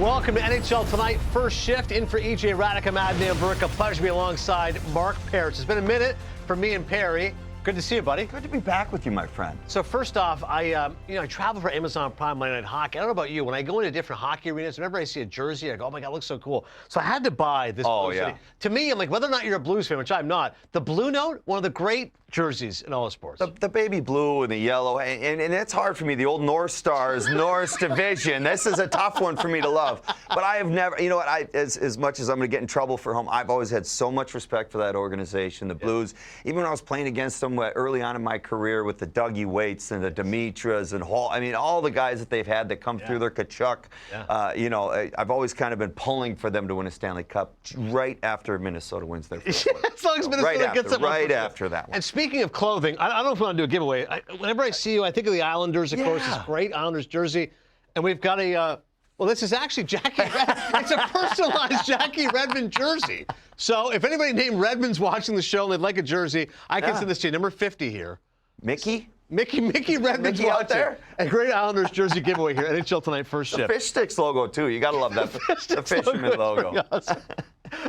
Welcome to NHL Tonight. First shift in for EJ Radicam, Adnan, Virk. A pleasure to be alongside Mark Parrish. It's been a minute for me and Perry. Good to see you, buddy. Good to be back with you, my friend. So first off, I travel for Amazon Prime Monday Night Hockey. I don't know about you. When I go into different hockey arenas, whenever I see a jersey, I go, oh my God, it looks so cool. So I had to buy this Blues hoodie. To me, I'm like, whether or not you're a Blues fan, which I'm not, the Blue Note, one of the great jerseys in all of sports. The baby blue and the yellow, and it's hard for me. The old North Stars, North Division. This is a tough one for me to love. But I have never, you know what, as much as I'm going to get in trouble for home, I've always had so much respect for that organization, the Blues. Even when I was playing against them early on in my career with the Dougie Waits and the Dimitras and Hall, I mean, all the guys that they've had that come through their Kachuk, I've always kind of been pulling for them to win a Stanley Cup right after Minnesota wins their first one. As long as Minnesota gets it. Right after that one. And speaking of clothing, I don't know if we want to do a giveaway. Whenever I see you, I think of the Islanders, of course, this great Islanders jersey. And we've got a, well, this is actually Jackie Redmond. It's a personalized Jackie Redmond jersey. So if anybody named Redmond's watching the show and they'd like a jersey, I can send this to you. Number 50 here. Mickey Redmond's Mickey out there. A great Islanders jersey giveaway here. NHL Tonight first shift. The Fish Sticks logo, too. You got to love that. The Fisherman logo. Awesome.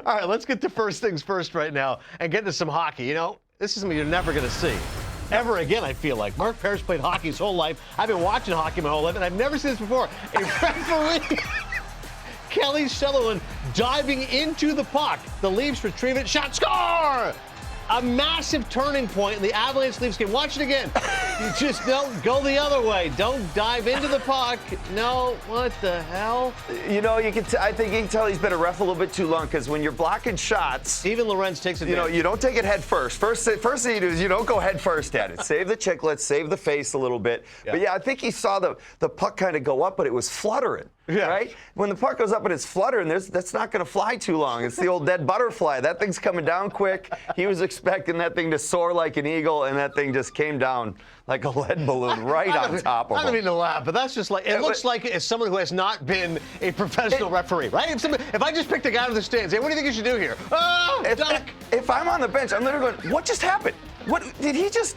All right, let's get to first things first right now and get into some hockey. You know, this is something you're never going to see ever again, I feel like. Mark Parrish played hockey his whole life. I've been watching hockey my whole life, and I've never seen this before. A referee, Kelly Sutherland, diving into the puck. The Leafs retrieve it. Shot, score! A massive turning point in the Avalanche-Leafs game. Watch it again. You just don't go the other way. Don't dive into the puck. No, what the hell? You know, I think you can tell he's been a ref a little bit too long, because when you're blocking shots, Steven Lorenz takes it. You know, you don't take it head first. First thing you do is you don't go head first at it. Save the chicklets, save the face a little bit. But yeah, I think he saw the puck kind of go up, but it was fluttering. Right? When the puck goes up and it's fluttering, that's not going to fly too long. It's the old dead butterfly. That thing's coming down quick. He was expecting that thing to soar like an eagle, and that thing just came down like a lead balloon right on top of him. I don't mean to laugh, but that's just like, it looks like as someone who has not been a professional referee, right? If I just picked a guy out of the stands, hey, what do you think you should do here? Oh, if I'm on the bench, I'm literally going, what just happened? What did he just,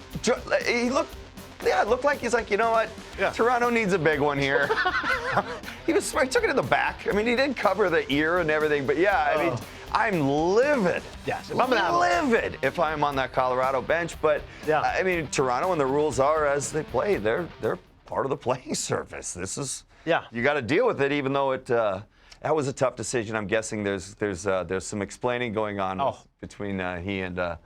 he looked, yeah, it looked like he's like, you know what? Toronto needs a big one here. He was smart. He took it in the back. I mean, he didn't cover the ear and everything, but yeah, I mean, I'm livid. Yes, livid if I'm on that Colorado bench. But I mean, Toronto, and the rules are as they play, they're part of the playing surface. This is you got to deal with it, even though it. That was a tough decision. I'm guessing there's some explaining going on between he and.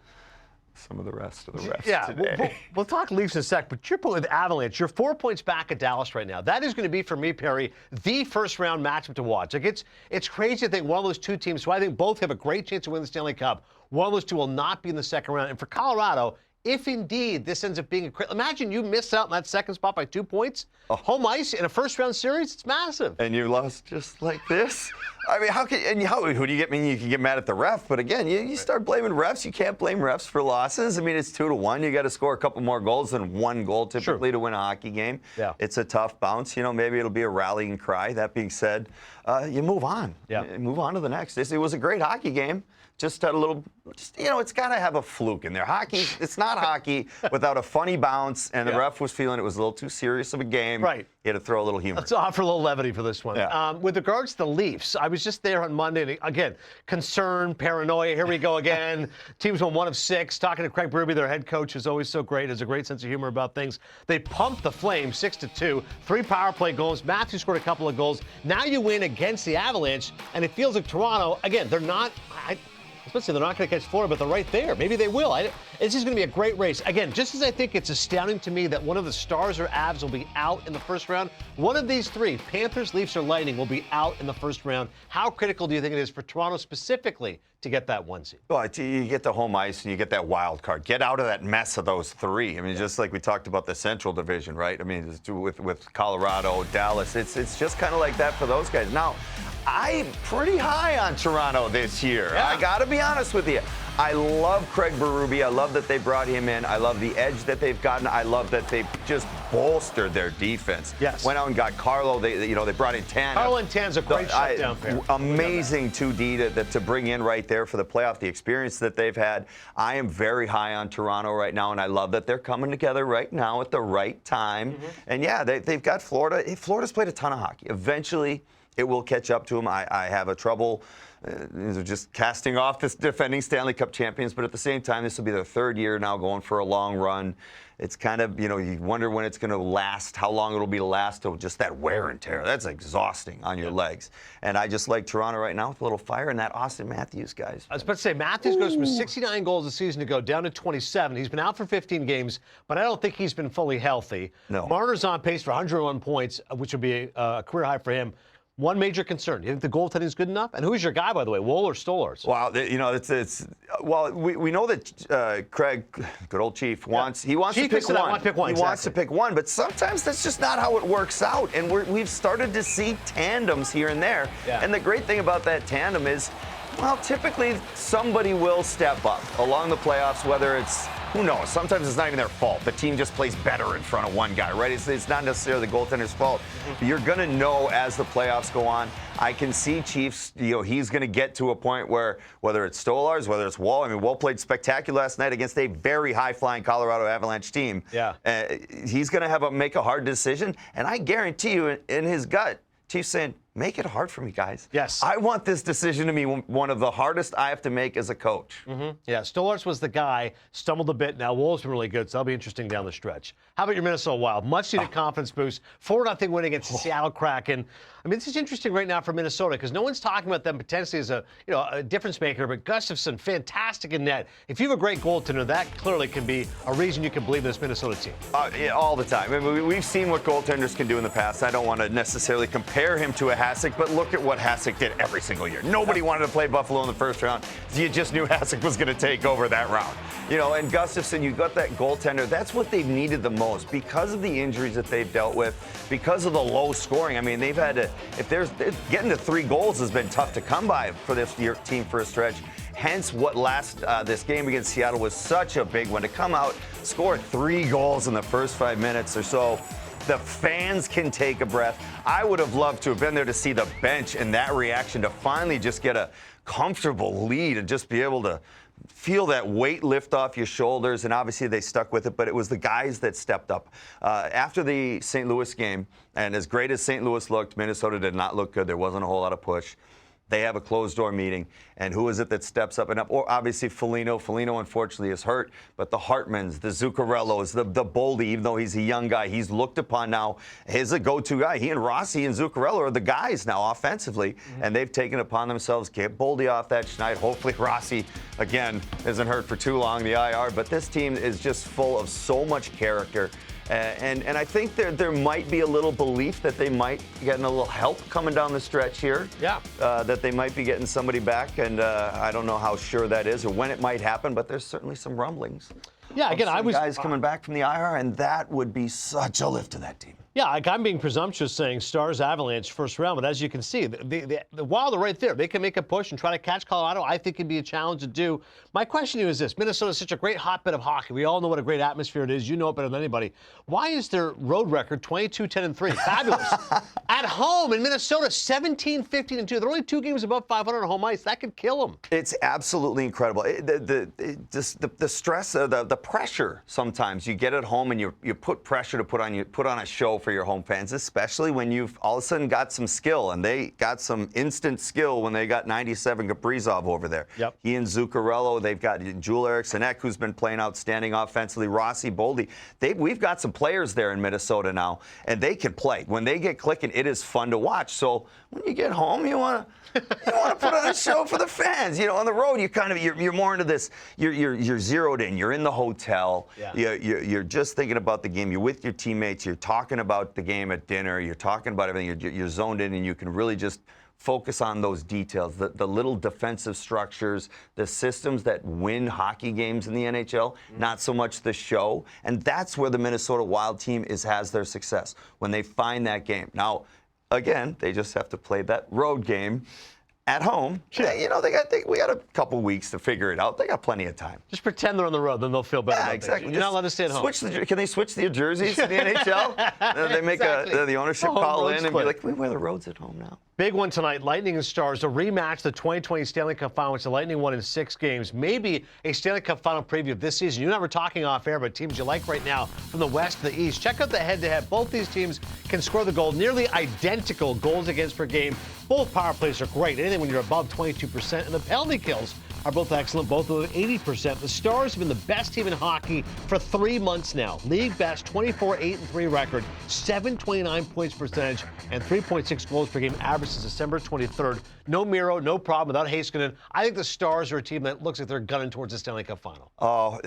Some of the rest of the refs today. We'll talk Leafs in a sec, but you're with Avalanche. You're 4 points back at Dallas right now. That is going to be, for me, Perry, the first-round matchup to watch. Like it's crazy to think one of those two teams, who I think both have a great chance to win the Stanley Cup, one of those two will not be in the second round. And for Colorado, if indeed this ends up being imagine you miss out in that second spot by 2 points, home ice in a first-round series, it's massive. And you lost just like this? I mean, who do you get? I mean, you can get mad at the ref, but again, you start blaming refs. You can't blame refs for losses. I mean, it's 2-1. You got to score a couple more goals than one goal typically to win a hockey game. Yeah. It's a tough bounce. You know, maybe it'll be a rallying cry. That being said, you move on. Yeah. You move on to the next. It was a great hocky game. Just a little, it's got to have a fluke in there. Hockey, it's not hockey without a funny bounce, and the ref was feeling it was a little too serious of a game. Right. He had to throw a little humor. Let's offer a little levity for this one. Yeah. With regards to the Leafs, I was just there on Monday, and again, concern, paranoia, here we go again. Teams won 1 of 6. Talking to Craig Berube, their head coach, is always so great, has a great sense of humor about things. They pumped the Flames 6-2, 3 power play goals. Matthews scored a couple of goals. Now you win against the Avalanche, and it feels like Toronto, again, they're not... Especially they're not going to catch Florida, but they're right there. Maybe they will. It's just going to be a great race. Again, just as I think it's astounding to me that one of the Stars or Avs will be out in the first round, one of these three, Panthers, Leafs, or Lightning, will be out in the first round. How critical do you think it is for Toronto specifically to get that 1 seed? Well, you get the home ice and you get that wild card. Get out of that mess of those three. I mean, just like we talked about the Central Division, right? I mean, with Colorado, Dallas, it's just kind of like that for those guys. Now, I'm pretty high on Toronto this year. I got to be honest with you. I love Craig Berube. I love that they brought him in. I love the edge that they've gotten. I love that they've just bolstered their defense. Yes. Went out and got Carlo. They brought in Tan. Carlo and Tan's a great shutdown pair. Amazing 2D to bring in right there for the playoff. The experience that they've had. I am very high on Toronto right now, and I love that they're coming together right now at the right time. And yeah, they've got Florida. Florida's played a ton of hockey. Eventually, It will catch up to them. I have a trouble just casting off this defending Stanley Cup champions, but at the same time, this will be their third year now going for a long run. It's kind of, you wonder when it's going to last, how long it'll be to last, to just that wear and tear. That's exhausting on your legs. And I just like Toronto right now with a little fire and that Austin Matthews, guys. I was about to say, Matthews goes from 69 goals a season ago down to 27. He's been out for 15 games, but I don't think he's been fully healthy. No. Marner's on pace for 101 points, which would be a career high for him. One major concern. Do you think the goaltending is good enough? And who's your guy, by the way, Woll or Stolarz? Wow, well, we know that Craig, good old Chief, wants Chief to pick one. He wants to pick one, but sometimes that's just not how it works out. And we've started to see tandems here and there. Yeah. And the great thing about that tandem is, well, typically somebody will step up along the playoffs, whether it's, who knows, sometimes it's not even their fault. The team just plays better in front of one guy, right? It's not necessarily the goaltender's fault. You're going to know as the playoffs go on. I can see Chiefs, he's going to get to a point where, whether it's Stolarz, whether it's Woll, Woll played spectacular last night against a very high-flying Colorado Avalanche team. Yeah. He's going to make a hard decision, and I guarantee you in his gut, Chiefs saying, make it hard for me, guys. Yes. I want this decision to be one of the hardest I have to make as a coach. Yeah, Stolarz was the guy, stumbled a bit. Now, Woll's been really good, so that'll be interesting down the stretch. How about your Minnesota Wild? Much-needed confidence boost. 4-0 win against the Seattle Kraken. This is interesting right now for Minnesota because no one's talking about them potentially as a difference maker, but Gustafsson, fantastic in net. If you have a great goaltender, that clearly can be a reason you can believe in this Minnesota team. Yeah, all the time. We've seen what goaltenders can do in the past. I don't want to necessarily compare him to a Hasek, but look at what Hasek did every single year. Nobody wanted to play Buffalo in the first round. You just knew Hasek was going to take over that round. And Gustafsson, you got that goaltender. That's what they've needed the most because of the injuries that they've dealt with, because of the low scoring. They've had to, getting to 3 goals has been tough to come by for this team for a stretch. Hence what this game against Seattle was such a big one. To come out, score 3 goals in the first 5 minutes or so, the fans can take a breath. I would have loved to have been there to see the bench and that reaction to finally just get a comfortable lead and just be able to feel that weight lift off your shoulders. And obviously they stuck with it, but it was the guys that stepped up. After the St. Louis game, and as great as St. Louis looked, Minnesota did not look good. There wasn't a whole lot of push. They have a closed-door meeting, and who is it that steps up and up? Or obviously Foligno. Foligno, unfortunately, is hurt, but the Hartmans, the Zuccarellos, the Boldy, even though he's a young guy, he's looked upon now as a go-to guy. He and Rossi and Zuccarello are the guys now offensively, and they've taken upon themselves, get Boldy off that schneid. Hopefully Rossi, again, isn't hurt for too long, the IR, but this team is just full of so much character. And I think there might be a little belief that they might be getting a little help coming down the stretch here. Yeah. That they might be getting somebody back, and I don't know how sure that is or when it might happen, but there's certainly some rumblings. Yeah, again, I was guys coming back from the IR, and that would be such a lift to that team. Yeah, I'm being presumptuous saying Stars Avalanche first round, but as you can see, the Wild are right there. They can make a push and try to catch Colorado. I think it'd be a challenge to do. My question to you is this. Minnesota is such a great hotbed of hockey. We all know what a great atmosphere it is. You know it better than anybody. Why is their road record 22-10-3? Fabulous. At home in Minnesota, 17-15-2. They're only 2 games above 500 on home ice. That could kill them. It's absolutely incredible. The stress, the pressure sometimes you get at home, and you put pressure to put on a show for your home fans, especially when you've all of a sudden got some skill, and they got some instant skill when they got 97 Kaprizov over there. Yep. He and Zuccarello, they've got Joel Eriksson Ek, who's been playing outstanding offensively, Rossi, Boldy. We've got some players there in Minnesota now, and they can play. When they get clicking, it is fun to watch. So when you get home, you want to put on a show for the fans. On the road, you're more into this. You're zeroed in. You're in the hotel. Yeah. You're just thinking about the game. You're with your teammates. You're talking about the game at dinner. You're talking about everything. You're zoned in, and you can really just focus on those details, the little defensive structures, the systems that win hockey games in the NHL, not so much the show. And that's where the Minnesota Wild team has their success, when they find that game. Now, again, they just have to play that road game at home. Yeah. You know, we got a couple weeks to figure it out. They got plenty of time. Just pretend they're on the road, then they'll feel better. Yeah, about exactly. Things. You're not allowed to stay at home. Can they switch their jerseys to the NHL? They make the ownership call in and be like, we wear the roads at home now. Big one tonight, Lightning and Stars, a rematch, the 2020 Stanley Cup Final, which the Lightning won in 6 games. Maybe a Stanley Cup Final preview of this season. You and I were talking off air about teams you like right now from the West to the East. Check out the head-to-head. Both these teams can score the goal, nearly identical goals against per game. Both power plays are great. Anything when you're above 22%, and the penalty kills are both excellent, both of them 80%. The Stars have been the best team in hockey for 3 months now. League best 24-8-3 record, 729 points percentage, and 3.6 goals per game average since December 23rd. No Miro, no problem without Heiskanen. I think the Stars are a team that looks like they're gunning towards the Stanley Cup Final. Oh,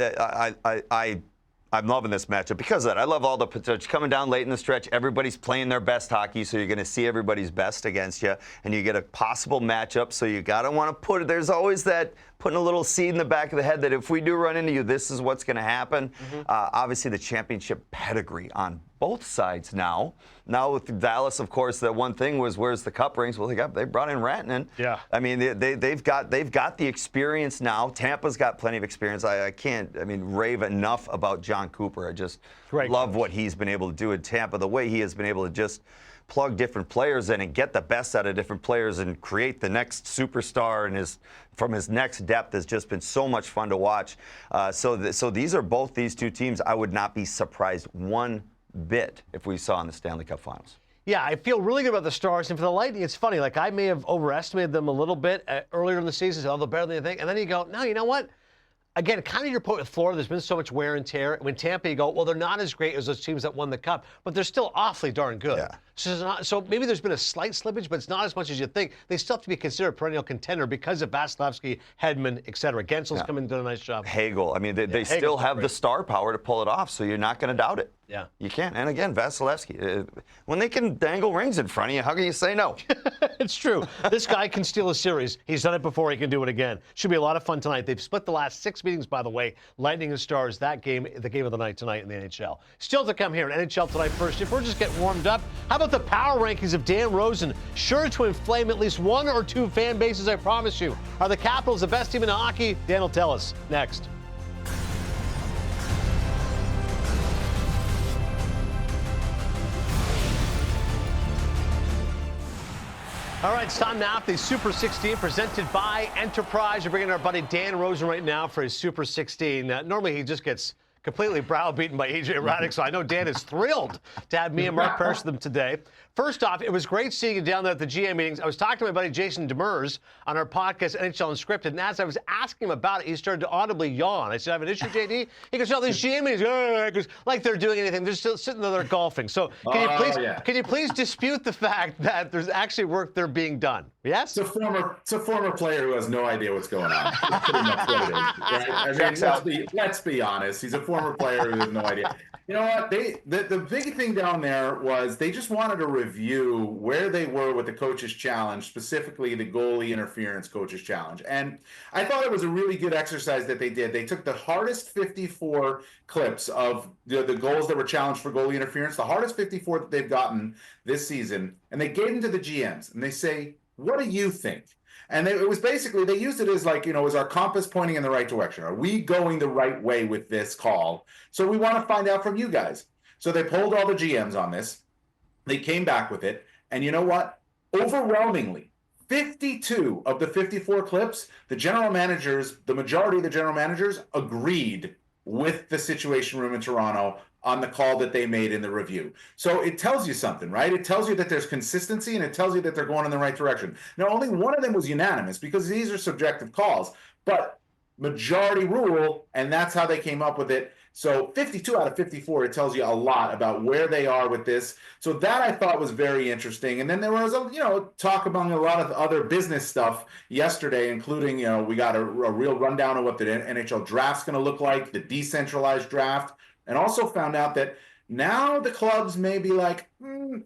I'm loving this matchup because of that. I love all the potential. Coming down late in the stretch, everybody's playing their best hockey, so you're going to see everybody's best against you, and you get a possible matchup, so you got to want to put it. There's always that putting a little seed in the back of the head that if we do run into you, this is what's going to happen. Obviously, the championship pedigree on both sides now. Now with Dallas, of course, the one thing was where's the cup rings? Well, they brought in Rantanen. Yeah. I mean, they've got the experience now. Tampa's got plenty of experience. I can't rave enough about John Cooper. I just love what he's been able to do in Tampa. The way he has been able to just plug different players in and get the best out of different players and create the next superstar and from his next depth has just been so much fun to watch. So these are both these two teams. I would not be surprised one bit if we saw in the Stanley Cup Finals. Yeah, I feel really good about the Stars. And for the Lightning, it's funny. Like, I may have overestimated them a little bit earlier in the season, so they're better than you think. And then you go, no, you know what? Again, kind of your point with Florida, there's been so much wear and tear. When Tampa, you go, well, they're not as great as those teams that won the Cup, but they're still awfully darn good. Yeah. So maybe there's been a slight slippage, but it's not as much as you think. They still have to be considered a perennial contender because of Vasilevsky, Hedman, et cetera. Gensel's come in and done a nice job. Hagel. I mean, they still have the star power to pull it off, so you're not going to doubt it. Yeah. You can't. And again, Vasilevsky, when they can dangle rings in front of you, how can you say no? It's true. This guy can steal a series. He's done it before. He can do it again. Should be a lot of fun tonight. They've split the last 6 meetings, by the way. Lightning and Stars, that game, the game of the night tonight in the NHL. Still to come here in NHL Tonight first. If we're just getting warmed up, how about the power rankings of Dan Rosen? Sure to inflame at least 1 or 2 fan bases, I promise you. Are the Capitals the best team in hockey? Dan will tell us next. All right, it's time now for the Super 16 presented by Enterprise. We're bringing our buddy Dan Rosen right now for his Super 16. Normally, he just gets completely browbeaten by EJ Raddick, so I know Dan is thrilled to have me and Mark Parrish with him today. First off, it was great seeing you down there at the GM meetings. I was talking to my buddy Jason Demers on our podcast, NHL Unscripted, and as I was asking him about it, he started to audibly yawn. I said, I have an issue, JD? He goes, no, these GM meetings, goes, like they're doing anything. They're still sitting there golfing. So can you please dispute the fact that there's actually work there being done? Yes? It's a former player who has no idea what's going on. That's pretty much what it is, right? I mean, let's be honest. He's a former player who has no idea. You know what? The big thing down there was they just wanted to review where they were with the coach's challenge, specifically the goalie interference coach's challenge. And I thought it was a really good exercise that they did. They took the hardest 54 clips of the goals that were challenged for goalie interference, the hardest 54 that they've gotten this season, and they gave them to the GMs. And they say, what do you think? And it was basically, they used it as like, is our compass pointing in the right direction? Are we going the right way with this call? So we want to find out from you guys. So they polled all the GMs on this. They came back with it. And you know what? Overwhelmingly, 52 of the 54 clips, the majority of the general managers agreed with the Situation Room in Toronto on the call that they made in the review. So it tells you something, right? It tells you that there's consistency and it tells you that they're going in the right direction. Now, only one of them was unanimous because these are subjective calls, but majority rule, and that's how they came up with it. So 52 out of 54, it tells you a lot about where they are with this. So that I thought was very interesting. And then there was, talk among a lot of other business stuff yesterday, including, we got a real rundown of what the NHL draft's going to look like, the decentralized draft. And also found out that now the clubs may be like,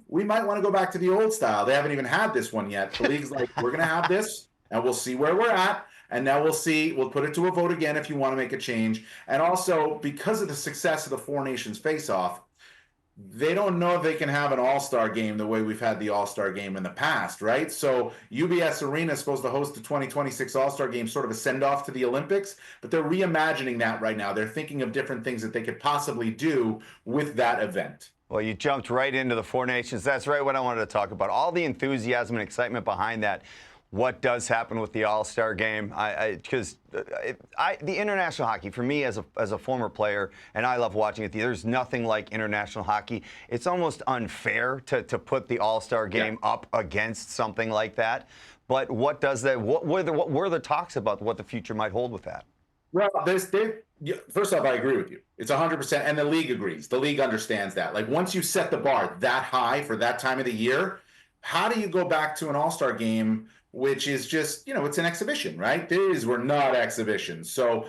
we might want to go back to the old style. They haven't even had this one yet. The league's like, we're going to have this, and we'll see where we're at. And now we'll put it to a vote again if you want to make a change. And also, because of the success of the Four Nations face-off, they don't know if they can have an all-star game the way we've had the all-star game in the past, right? So UBS Arena is supposed to host the 2026 all-star game, sort of a send-off to the Olympics, but they're reimagining that right now. They're thinking of different things that they could possibly do with that event. Well, you jumped right into the Four Nations. That's right what I wanted to talk about. All the enthusiasm and excitement behind that. What does happen with the All-Star game? Because the international hockey, for me as a former player, and I love watching it, there's nothing like international hockey. It's almost unfair to put the All-Star game up against something like that. But what does that? What were the talks about what the future might hold with that? Well, first off, I agree with you. It's 100%, and the league agrees. The league understands that. Like, once you set the bar that high for that time of the year, how do you go back to an All-Star game, which is just, it's an exhibition, right? These were not exhibitions. So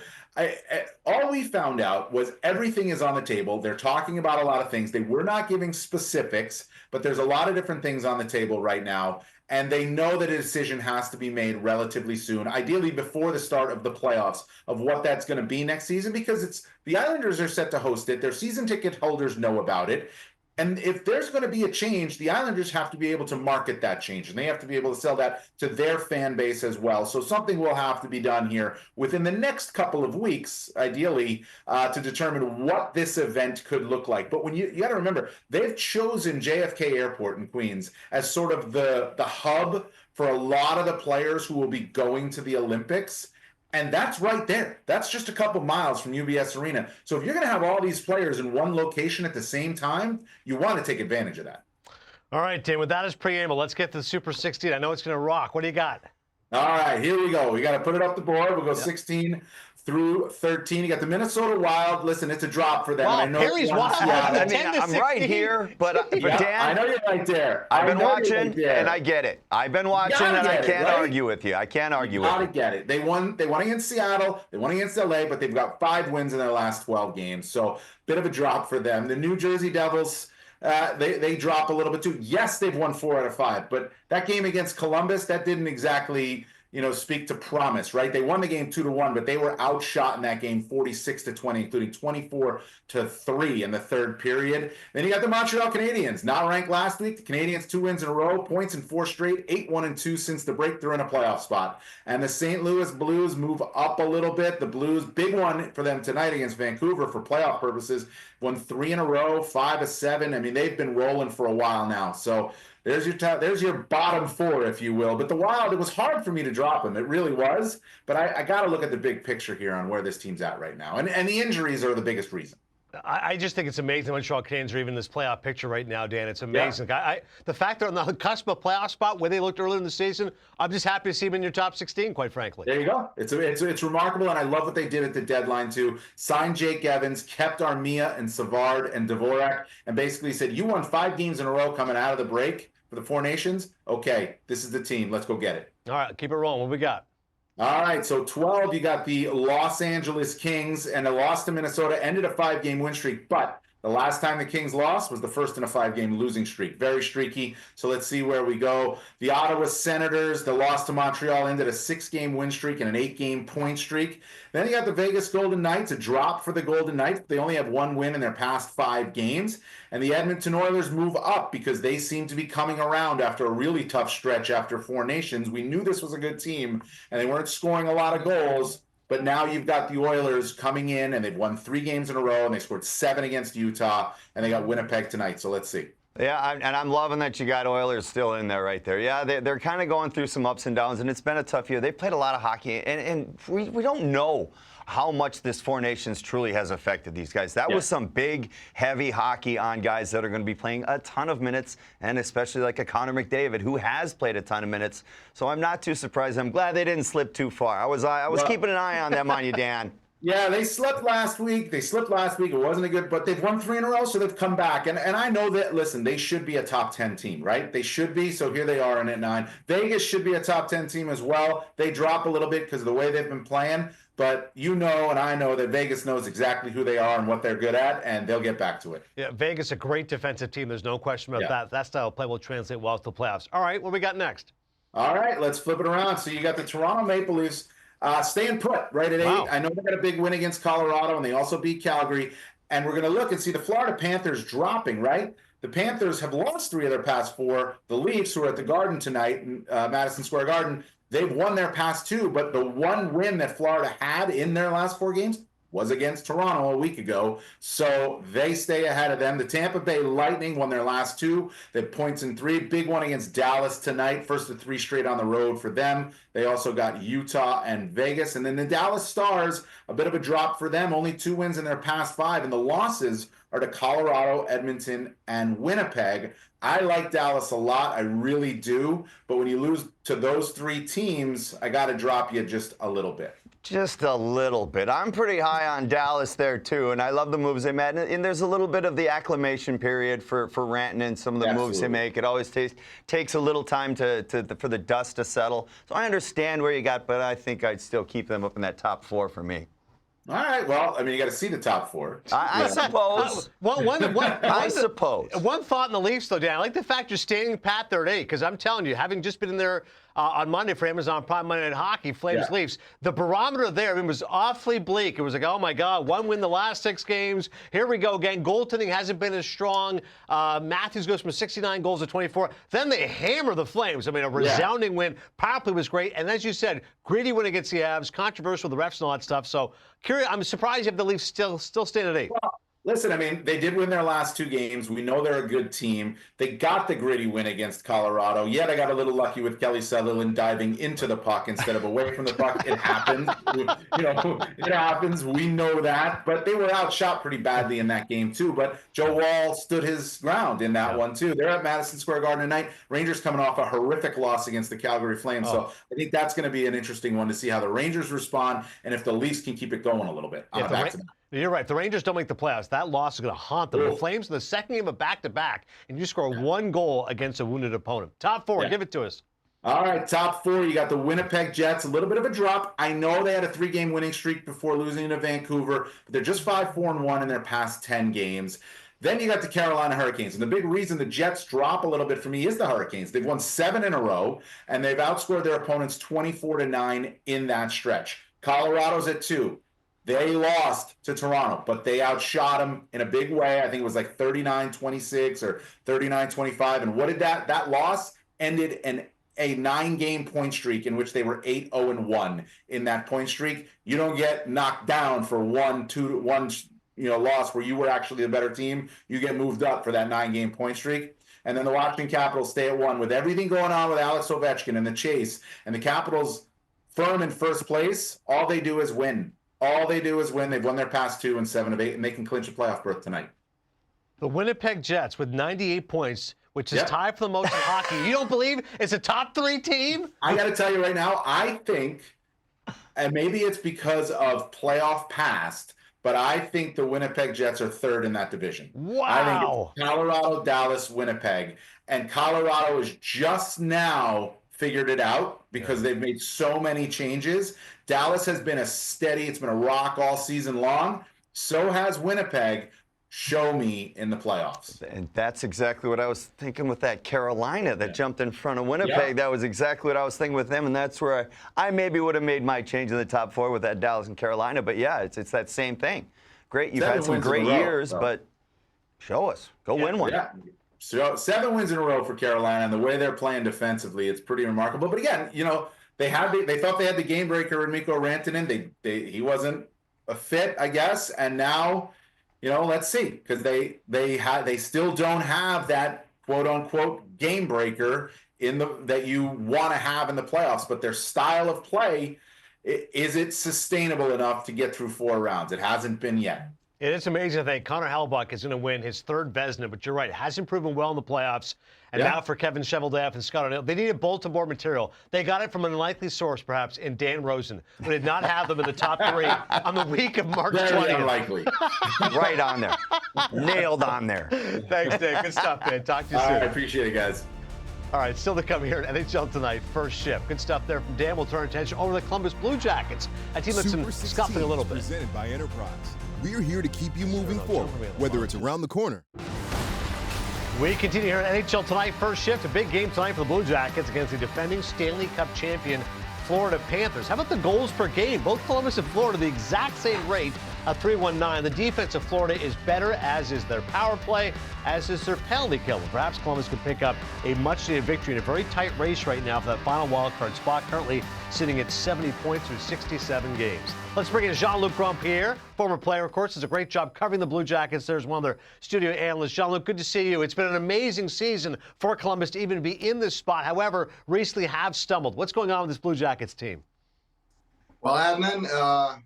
all we found out was everything is on the table. They're talking about a lot of things. They were not giving specifics, but there's a lot of different things on the table right now. And they know that a decision has to be made relatively soon, ideally before the start of the playoffs, of what that's going to be next season, because the Islanders are set to host it. Their season ticket holders know about it. And if there's going to be a change, the Islanders have to be able to market that change, and they have to be able to sell that to their fan base as well. So something will have to be done here within the next couple of weeks, ideally, to determine what this event could look like. But when you got to remember, they've chosen JFK Airport in Queens as sort of the hub for a lot of the players who will be going to the Olympics. And that's right there. That's just a couple miles from UBS Arena. So if you're going to have all these players in one location at the same time, you want to take advantage of that. All right, Dan, with that as preamble, let's get to the Super 16. I know it's going to rock. What do you got? All right, here we go. We got to put it up the board. We'll go 16 through 13. You got the Minnesota Wild. Listen, it's a drop for them. Wow, I know Perry's Wild. I'm right here, but Dan, I know you're right there. I've been watching, and I get it. I've been watching, and I can't argue with you. I can't argue with you. You gotta get it. They won against Seattle. They won against LA, but they've got 5 wins in their last 12 games. So bit of a drop for them. The New Jersey Devils, they drop a little bit too. Yes, they've won 4 out of 5, but that game against Columbus, that didn't exactly speak to promise, right? They won the game 2-1, but they were outshot in that game 46-20, including 24-3 in the third period. Then you got the Montreal Canadiens, not ranked last week. The Canadiens 2 wins in a row, points in 4 straight, 8-1-2 since the break. They're in a playoff spot. And the St. Louis Blues move up a little bit. The Blues, big one for them tonight against Vancouver for playoff purposes, won 3 in a row, 5-7. I mean, they've been rolling for a while now. So there's your bottom 4, if you will. But the Wild, it was hard for me to drop them. It really was. But I got to look at the big picture here on where this team's at right now. And the injuries are the biggest reason. I just think it's amazing when Montreal Canadiens are even in this playoff picture right now, Dan. It's amazing. Yeah. The fact they're on the cusp of playoff spot where they looked earlier in the season, I'm just happy to see them in your top 16, quite frankly. There you go. It's remarkable, and I love what they did at the deadline, too. Signed Jake Evans, kept Armia and Savard and Dvorak, and basically said, you won 5 games in a row coming out of the break for the Four Nations. Okay, this is the team. Let's go get it. All right, keep it rolling. What we got? All right, so 12, you got the Los Angeles Kings, and a loss to Minnesota, ended a 5-game win streak, but the last time the Kings lost was the first in a 5-game losing streak. Very streaky, so let's see where we go. The Ottawa Senators, the loss to Montreal, ended a 6-game win streak and an 8-game point streak. Then you got the Vegas Golden Knights, a drop for the Golden Knights. They only have 1 win in their past 5 games. And the Edmonton Oilers move up because they seem to be coming around after a really tough stretch after Four Nations. We knew this was a good team, and they weren't scoring a lot of goals. But now you've got the Oilers coming in, and they've won 3 games in a row, and they scored 7 against Utah, and they got Winnipeg tonight. So let's see. Yeah, and I'm loving that you got Oilers still in there right there. Yeah, they're kind of going through some ups and downs, and it's been a tough year. They've played a lot of hockey, and we don't know how much this Four Nations truly has affected these guys. That was some big, heavy hockey on guys that are going to be playing a ton of minutes, and especially like a Connor McDavid, who has played a ton of minutes. So I'm not too surprised. I'm glad they didn't slip too far. I was keeping an eye on them on you, Dan. Yeah, they slipped last week. It wasn't a good, but they've won 3 in a row, so they've come back. And I know that, listen, they should be a top 10 team, right? They should be, so here they are in at 9. Vegas should be a top 10 team as well. They drop a little bit because of the way they've been playing, but you know and I know that Vegas knows exactly who they are and what they're good at, and they'll get back to it. Yeah, Vegas, a great defensive team. There's no question about that. That style of play will translate well to the playoffs. All right, what do we got next? All right, let's flip it around. So you got the Toronto Maple Leafs staying put right at 8. I know they got a big win against Colorado, and they also beat Calgary. and we're going to look and see the Florida Panthers dropping, right? The Panthers have lost 3 of their past 4. The Leafs, who are at the Garden tonight, Madison Square Garden, they've won their past 2, but the one win that Florida had in their last 4 games was against Toronto a week ago, so they stay ahead of them. The Tampa Bay Lightning won their last 2. They have points in 3. Big one against Dallas tonight. First of 3 straight on the road for them. They also got Utah and Vegas. And then the Dallas Stars, a bit of a drop for them. Only 2 wins in their past 5. And the losses are to Colorado, Edmonton, and Winnipeg. I like Dallas a lot. I really do. But when you lose to those 3 teams, I got to drop you just a little bit. Just a little bit. I'm pretty high on Dallas there, too, and I love the moves they made. And there's a little bit of the acclimation period for Rantanen, some of the moves they make. It always takes a little time for the dust to settle. So I understand where you got, but I think I'd still keep them up in that top 4 for me. All right. Well, I mean, you got to see the top 4. I suppose. I suppose. One thought in the Leafs, though, Dan. I like the fact you're standing pat there at 8, because I'm telling you, having just been in there on Monday for Amazon Prime Monday Night Hockey, Flames Leafs, the barometer there, I mean, was awfully bleak. It was like, oh my God, 1 win the last 6 games. Here we go again. Goaltending hasn't been as strong. Matthews goes from 69 goals to 24. Then they hammer the Flames. I mean, a resounding win. Power play was great. And as you said, gritty win against the Avs, controversial with the refs and all that stuff. So, I'm surprised you have the Leafs still staying at 8. Well, listen, I mean, they did win their last 2 games. We know they're a good team. They got the gritty win against Colorado. Yeah, they got a little lucky with Kelly Sutherland diving into the puck instead of away from the puck. It happens. It happens. We know that. But they were outshot pretty badly in that game, too. But Joe Wall stood his ground in that one, too. They're at Madison Square Garden tonight. Rangers coming off a horrific loss against the Calgary Flames. So I think that's going to be an interesting one to see how the Rangers respond and if the Leafs can keep it going a little bit. You're right. If the Rangers don't make the playoffs, that loss is going to haunt them. The Flames in the second game of back-to-back, and you score 1 goal against a wounded opponent. Top 4, give it to us. All right, top 4. You got the Winnipeg Jets, a little bit of a drop. I know they had a 3-game winning streak before losing to Vancouver, but they're just 5-4-1 in their past 10 games. Then you got the Carolina Hurricanes. And the big reason the Jets drop a little bit for me is the Hurricanes. They've won 7 in a row, and they've outscored their opponents 24-9 in that stretch. Colorado's at 2. They lost to Toronto, but they outshot them in a big way. I think it was like 39-26 or 39-25. And what did that loss ended a 9-game point streak in which they were 8-0-1 in that point streak. You don't get knocked down for one loss where you were actually the better team. You get moved up for that 9-game point streak. And then the Washington Capitals stay at 1 with everything going on with Alex Ovechkin and the chase. And the Capitals firm in first place. All they do is win. They've won their past 2 and 7 of 8, and they can clinch a playoff berth tonight. The Winnipeg Jets with 98 points, which is tied for the most in hockey. You don't believe it's a top 3 team? I got to tell you right now, I think, and maybe it's because of playoff past, but I think the Winnipeg Jets are 3rd in that division. Wow. I think it's Colorado, Dallas, Winnipeg. And Colorado is just now figured it out because they've made so many changes. Dallas has been it's been a rock all season long. So has Winnipeg. Show me in the playoffs. And that's exactly what I was thinking with that Carolina that jumped in front of Winnipeg. That was exactly what I was thinking with them, and that's where I maybe would have made my change in the top 4 with that Dallas and Carolina. But yeah, it's that same thing. Great, you've had some great years, but show us. Go win one. Yeah. So 7 wins in a row for Carolina, and the way they're playing defensively, it's pretty remarkable. But again, they thought they had the game breaker in Mikko Rantanen. He wasn't a fit, I guess, and now, let's see, because they still don't have that quote unquote game breaker that you want to have in the playoffs. But their style of play, is it sustainable enough to get through 4 rounds? It hasn't been yet. It is amazing to think Connor Hellebuyck is going to win his 3rd Vezina, but you're right, hasn't proven well in the playoffs. And now for Kevin Cheveldayoff and Scott O'Neill, they needed Baltimore material. They got it from an unlikely source, perhaps, in Dan Rosen, who did not have them in the top 3 on the week of March 20th. Very unlikely. Right on there. Nailed on there. Thanks, Dave. Good stuff, man. Talk to you soon. I appreciate it, guys. All right, still to come here at NHL Tonight, first shift. Good stuff there from Dan. We'll turn attention over to the Columbus Blue Jackets. A team that's been scuffling a little bit. Presented by Enterprise. We're here to keep you moving forward, whether it's around the corner. We continue here at NHL Tonight, first shift. A big game tonight for the Blue Jackets against the defending Stanley Cup champion Florida Panthers. How about the goals per game? Both Columbus and Florida the exact same rate a 3-1-9. The defense of Florida is better, as is their power play, as is their penalty kill. Perhaps Columbus could pick up a much-needed victory in a very tight race right now for that final wildcard spot, currently sitting at 70 points through 67 games. Let's bring in Jean-Luc Grandpierre, former player, of course, does a great job covering the Blue Jackets. There's one of their studio analysts. Jean-Luc, good to see you. It's been an amazing season for Columbus to even be in this spot. However, recently have stumbled. What's going on with this Blue Jackets team? Well, Adnan,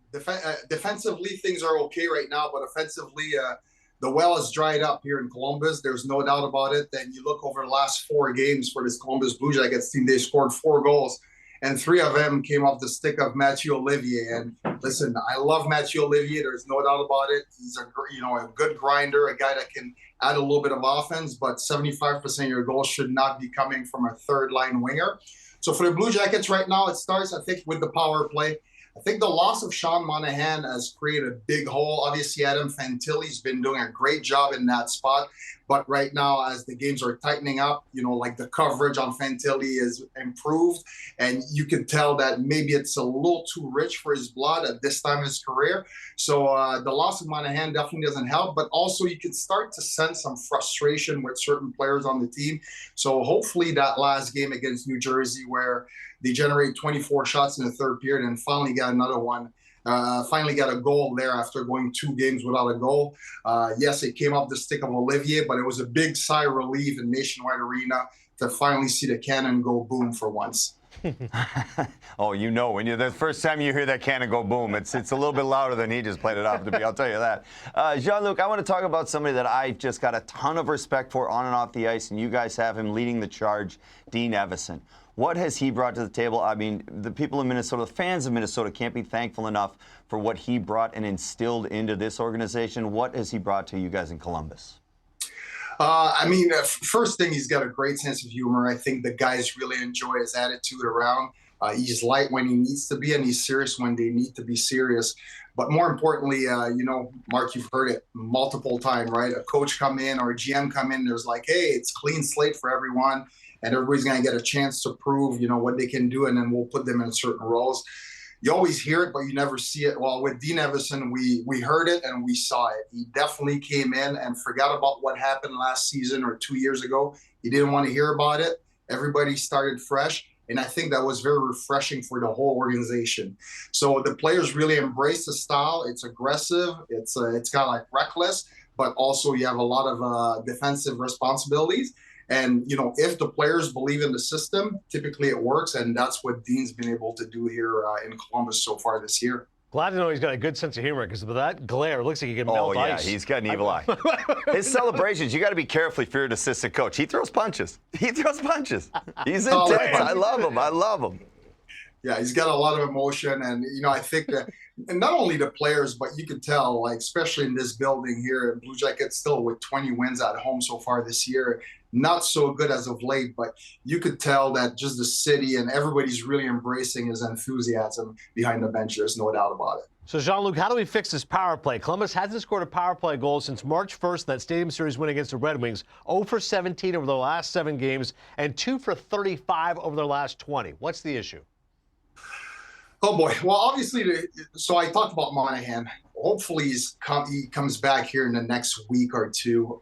defensively, things are okay right now, but offensively, the well has dried up here in Columbus. There's no doubt about it. Then you look over the last 4 games for this Columbus Blue Jackets team, they scored 4 goals, and 3 of them came off the stick of Mathieu Olivier. And listen, I love Mathieu Olivier. There's no doubt about it. He's a good grinder, a guy that can add a little bit of offense, but 75% of your goals should not be coming from a third-line winger. So for the Blue Jackets right now, it starts, I think, with the power play. I think the loss of Sean Monahan has created a big hole. Obviously, Adam Fantilli's been doing a great job in that spot. But right now, as the games are tightening up, like the coverage on Fantilli is improved. And you can tell that maybe it's a little too rich for his blood at this time of his career. So the loss of Monahan definitely doesn't help. But also, you can start to sense some frustration with certain players on the team. So hopefully that last game against New Jersey, where they generated 24 shots in the third period and finally got another one. Finally got a goal there after going 2 games without a goal. Yes, it came off the stick of Olivier, but it was a big sigh of relief in Nationwide Arena to finally see the cannon go boom for once. Oh, when the first time you hear that cannon go boom, it's a little bit louder than he just played it off to be. I'll tell you that. Jean-Luc, I want to talk about somebody that I just got a ton of respect for on and off the ice, and you guys have him leading the charge, Dean Evason. What has he brought to the table? I mean, the people in Minnesota, the fans of Minnesota, can't be thankful enough for what he brought and instilled into this organization. What has he brought to you guys in Columbus? First thing, he's got a great sense of humor. I think the guys really enjoy his attitude around. He's light when he needs to be, and he's serious when they need to be serious. But more importantly, Mark, you've heard it multiple times, right? A coach come in or a GM come in, there's like, hey, it's clean slate for everyone. And everybody's going to get a chance to prove, what they can do, and then we'll put them in certain roles. You always hear it, but you never see it. Well, with Dean Evason, we heard it and we saw it. He definitely came in and forgot about what happened last season or 2 years ago. He didn't want to hear about it. Everybody started fresh, and I think that was very refreshing for the whole organization. So the players really embrace the style. It's aggressive. It's kind of like reckless, but also you have a lot of defensive responsibilities. And, if the players believe in the system, typically it works. And that's what Dean's been able to do here in Columbus so far this year. Glad to know he's got a good sense of humor, because with that glare, it looks like he can melt ice. Oh, yeah, he's got an evil eye. His celebrations, you got to be careful if you're an assistant coach. He throws punches. He's intense. I love him. Yeah, he's got a lot of emotion. And, I think that and not only the players, but you could tell, especially in this building here, Blue Jackets still with 20 wins at home so far this year. Not so good as of late, but you could tell that just the city and everybody's really embracing his enthusiasm behind the bench. There's no doubt about it. So, Jean-Luc, how do we fix this power play? Columbus hasn't scored a power play goal since March 1st in that Stadium Series win against the Red Wings. 0 for 17 over the last 7 games and 2 for 35 over their last 20. What's the issue? Oh, boy. Well, obviously, so I talked about Monahan. Hopefully he comes back here in the next week or 2.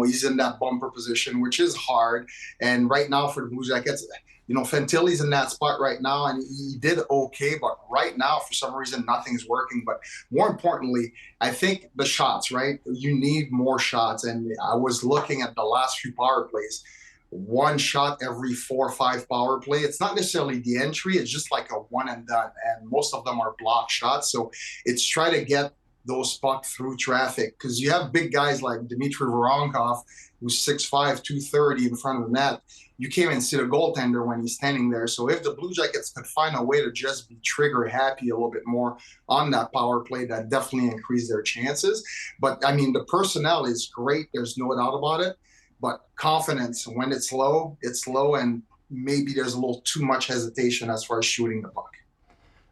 He's in that bumper position, which is hard. And right now for the Blue Jackets, Fantilli's in that spot right now, and he did okay. But right now, for some reason, nothing's working. But more importantly, I think the shots, right? You need more shots. And I was looking at the last few power plays. 1 shot every 4 or 5 power play. It's not necessarily the entry. It's just like a one and done. And most of them are block shots. So it's try to get those pucks through traffic, because you have big guys like Dmitry Voronkov, who's 6'5", 230 in front of the net. You can't even see the goaltender when he's standing there. So if the Blue Jackets could find a way to just be trigger happy a little bit more on that power play, that definitely increase their chances. But the personnel is great. There's no doubt about it. But confidence, when it's low, and maybe there's a little too much hesitation as far as shooting the puck.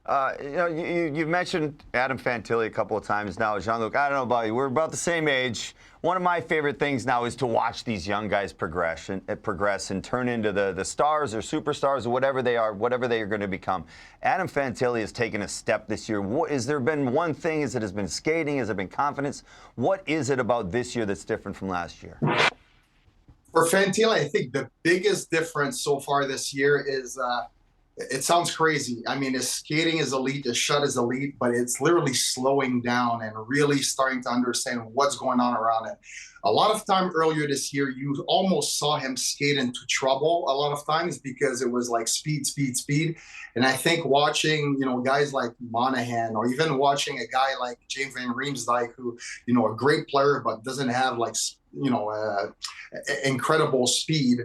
You've mentioned Adam Fantilli a couple of times now. Jean-Luc, I don't know about you. We're about the same age. One of my favorite things now is to watch these young guys progress and turn into the stars or superstars or whatever they are going to become. Adam Fantilli has taken a step this year. Has there been one thing? Has it been skating? Has it been confidence? What is it about this year that's different from last year? For Fantilli, I think the biggest difference so far this year is it sounds crazy. I mean, his skating is elite, his shot is elite, but it's literally slowing down and really starting to understand what's going on around it. A lot of time earlier this year, you almost saw him skate into trouble a lot of times because it was like speed, speed, speed. And I think watching, guys like Monahan or even watching a guy like James Van Riemsdyk, who, a great player, but doesn't have incredible speed,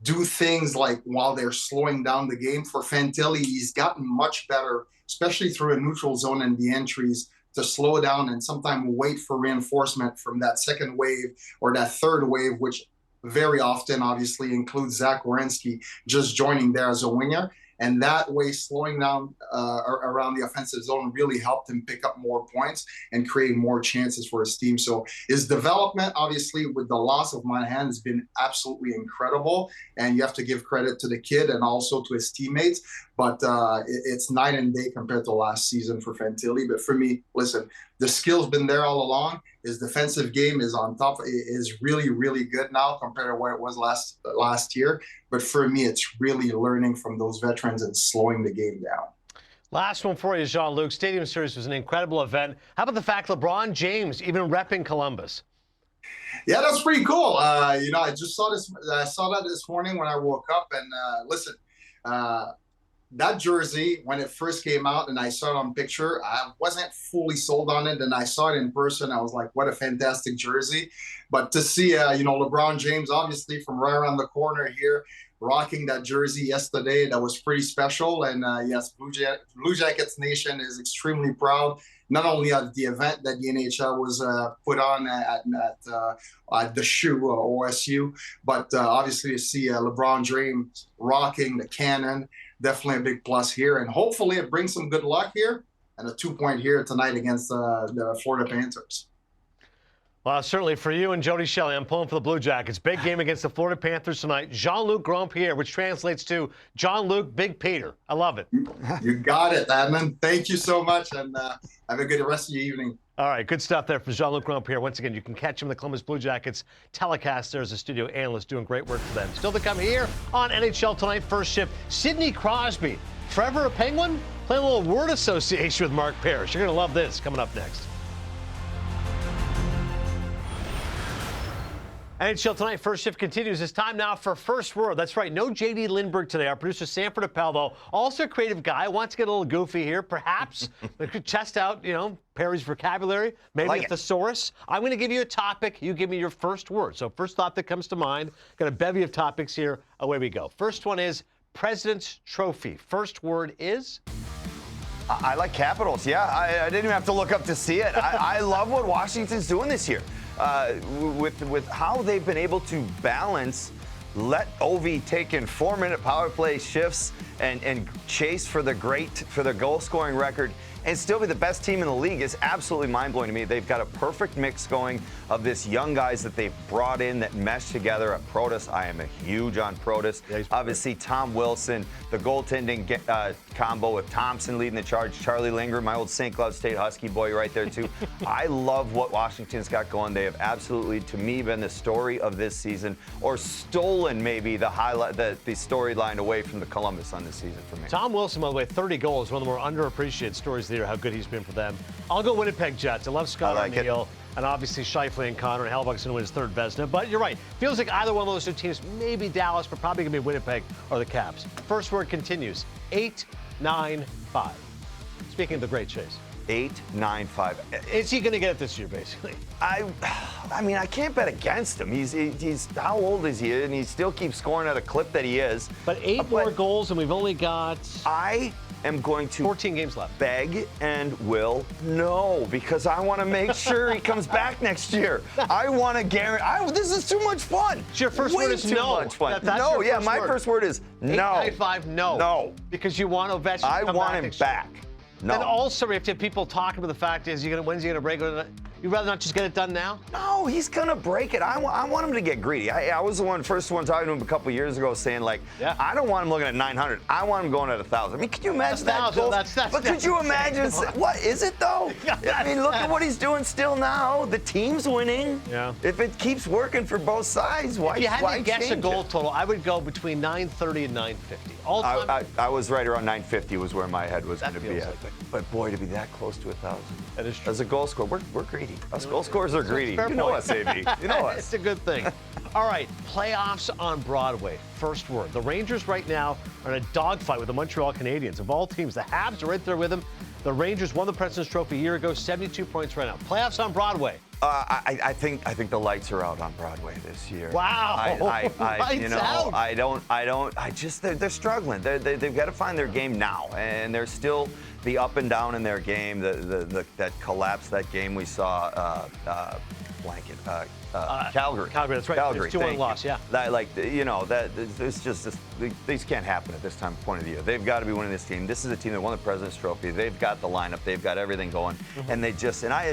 do things like while they're slowing down the game. For Fantilli, he's gotten much better, especially through a neutral zone and the entries, to slow down and sometimes wait for reinforcement from that second wave or that third wave, which very often obviously includes Zach Werenski just joining there as a winger. And that way, slowing down around the offensive zone really helped him pick up more points and create more chances for his team. So his development, obviously, with the loss of Monahan, has been absolutely incredible. And you have to give credit to the kid and also to his teammates. But it's night and day compared to last season for Fantilli. But for me, listen, the skill's been there all along. His defensive game is on top, is really, really good now compared to where it was last year. But for me, it's really learning from those veterans and slowing the game down. Last one for you, Jean-Luc. Stadium Series was an incredible event. How about the fact LeBron James even repping Columbus? Yeah, that's pretty cool. I just saw this. I saw that this morning when I woke up. And listen, that jersey, when it first came out and I saw it on picture, I wasn't fully sold on it. And I saw it in person. I was like, what a fantastic jersey. But to see, LeBron James, obviously from right around the corner here, rocking that jersey yesterday, that was pretty special. And yes, Blue Jackets Nation is extremely proud, not only of the event that the NHL was put on at the shoe, OSU, but obviously to see LeBron James rocking the cannon. Definitely a big plus here, and hopefully it brings some good luck here and a 2-point here tonight against the Florida Panthers. Well, certainly for you and Jody Shelley, I'm pulling for the Blue Jackets. Big game against the Florida Panthers tonight. Jean-Luc Grandpierre, which translates to Jean-Luc Big Peter. I love it. You got it, Adnan. Thank you so much, and have a good rest of your evening. All right, good stuff there from Jean-Luc Grandpierre. Once again, you can catch him in the Columbus Blue Jackets telecast there as a studio analyst, doing great work for them. Still to come here on NHL Tonight, first shift, Sidney Crosby. Trevor a Penguin? Playing a little word association with Mark Parrish. You're going to love this coming up next. NHL Tonight, first shift continues. It's time now for First Word. That's right, no J.D. Lindbergh today. Our producer, Sanford Appel, though, also a creative guy, wants to get a little goofy here. Perhaps we could test out, Perry's vocabulary, maybe a thesaurus. I'm going to give you a topic. You give me your first word. So first thought that comes to mind. Got a bevy of topics here. Away we go. First one is President's Trophy. First word is? I like Capitals. Yeah, I didn't even have to look up to see it. I love what Washington's doing this year. With how they've been able to balance, let Ovi take in 4-minute power play shifts and chase for the goal-scoring record and still be the best team in the league is absolutely mind-blowing to me. They've got a perfect mix going of this young guys that they've brought in that mesh together at Protas. I am a huge on Protas. Yeah, obviously, Tom Wilson, the goaltending combo with Thompson leading the charge. Charlie Linger, my old St. Cloud State Husky boy right there, too. I love what Washington's got going. They have absolutely, to me, been the story of this season, or stolen maybe the storyline away from the Columbus on this season for me. Tom Wilson, by the way, 30 goals, one of the more underappreciated stories of the year, how good he's been for them. I'll go Winnipeg Jets. I love Scott O'Neill. And obviously Scheifele and Connor, and Hellebuyck's going to win his third Vezina. But you're right. Feels like either one of those two teams, maybe Dallas, but probably going to be Winnipeg or the Caps. First word continues. 8-9-5. Speaking of the great Chase. 8-9-5. Is he going to get it this year, basically? I mean, I can't bet against him. He's how old is he? And he still keeps scoring at a clip that he is. But 8 more goals, and we've only got... I am going to 14 games left. Beg and will no, because I want to make sure he comes back next year. I want to guarantee. This is too much fun. So your first word is too no. Much fun. That's no, your my first word is no. 8-9-5, no. No. Because you want Ovechkin to come back. I want him back. No. And also, we have to have people talking about the fact is, when's he going to break it? You'd rather not just get it done now? No, he's gonna break it. I want him to get greedy. I was the first one talking to him a couple years ago, saying like, I don't want him looking at 900. I want him going at 1,000. I mean, could you imagine that? But could you imagine? What is it though? I mean, look at what he's doing still now. The team's winning. Yeah. If it keeps working for both sides, why? If you had to guess a change goal it? total, I would go between 930 and 950. All time. I was right around 950 was where my head was going to be feels at. like it. But boy, to be that close to 1,000. That is true. As a goal scorer, we're greedy. Us goal scorers are greedy. Fair You know point. us, AB. You know us. It's a good thing. All right, playoffs on Broadway. First word. The Rangers right now are in a dogfight with the Montreal Canadiens. Of all teams, the Habs are right there with them. The Rangers won the President's Trophy a year ago, 72 points right now. Playoffs on Broadway. I think the lights are out on Broadway this year. Wow. Lights out. They're struggling. They've got to find their game now, and there's still the up and down in their game. That collapse, that game we saw, Calgary. Calgary, that's right. Calgary, It's 2-1 loss, yeah. These can't happen at this time point of the year. They've got to be winning this team. This is a team that won the President's Trophy. They've got the lineup. They've got everything going. And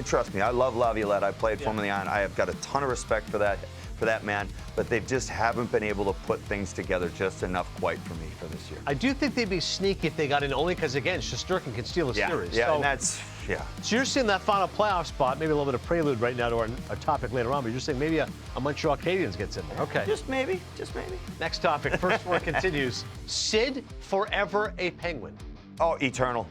trust me, I love Laviolette. I played for him in the Iron. I have got a ton of respect for that man, but they just haven't been able to put things together just enough quite for me for this year. I do think they'd be sneaky if they got in, only because, again, Shesterkin can steal a series. Yeah, so, and that's, So you're seeing that final playoff spot, maybe a little bit of prelude right now to our topic later on, but you're saying maybe a Montreal Canadiens gets in there. Okay. Just maybe. Next topic, first word continues. Sid, forever a Penguin. Oh, eternal.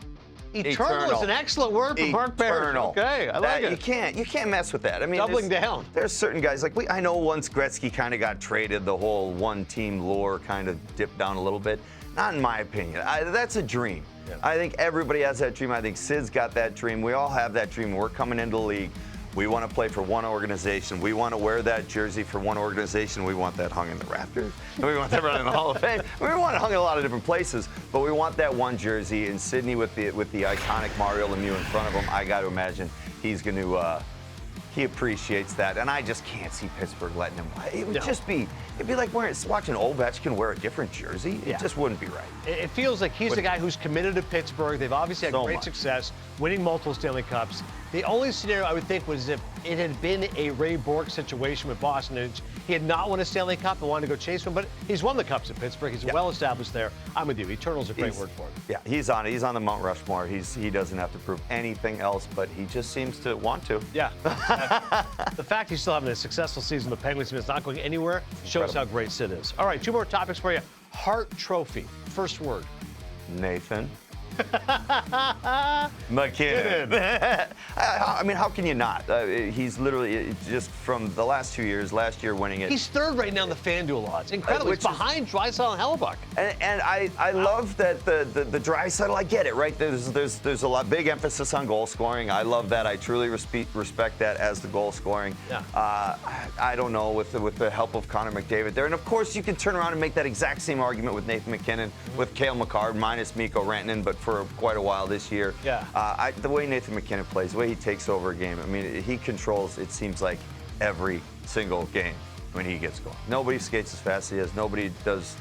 Eternal is an excellent word for Virk Parrish. Okay, I like it. You can't mess with that. I mean, doubling down. There's certain guys I know once Gretzky kind of got traded, the whole one-team lore kind of dipped down a little bit. Not in my opinion. That's a dream. Yeah. I think everybody has that dream. I think Sid's got that dream. We all have that dream. We're coming into the league. We want to play for one organization. We want to wear that jersey for one organization. We want that hung in the rafters. And we want that run in the Hall of Fame. We want it hung in a lot of different places, but we want that one jersey. In Sydney with the iconic Mario Lemieux in front of him, I got to imagine he's going to. He appreciates that, and I just can't see Pittsburgh letting him. It would it'd be like watching Ovechkin wear a different jersey. It just wouldn't be right. It feels like he's the guy who's committed to Pittsburgh. They've obviously had great success, winning multiple Stanley Cups. The only scenario I would think was if it had been a Ray Bourque situation with Boston, and he had not won a Stanley Cup and wanted to go chase one, but he's won the Cups at Pittsburgh. He's well established there. I'm with you. Eternal's a great word for him. Yeah, he's on it. He's on the Mount Rushmore. He doesn't have to prove anything else, but he just seems to want to. Yeah. The fact he's still having a successful season with the Penguins and is not going anywhere shows how great Sid is. All right, two more topics for you. Hart Trophy. First word. Nathan. McKinnon. I mean, how can you not? He's literally just from the last 2 years. Last year winning it. He's third right now in the FanDuel odds. Incredible. He's behind Draisaitl and Hellebuck. And I love that the Draisaitl. I get it, right? There's a lot big emphasis on goal scoring. I love that. I truly respect that as the goal scoring. Yeah. I don't know with the help of Connor McDavid there, and of course you can turn around and make that exact same argument with Nathan McKinnon, with Cale Makar minus Mikko Rantanen, but for quite a while this year. Yeah. The way Nathan McKinnon plays, the way he takes over a game, I mean, he controls, it seems like, every single game when he gets going. Nobody skates as fast as he is. Nobody does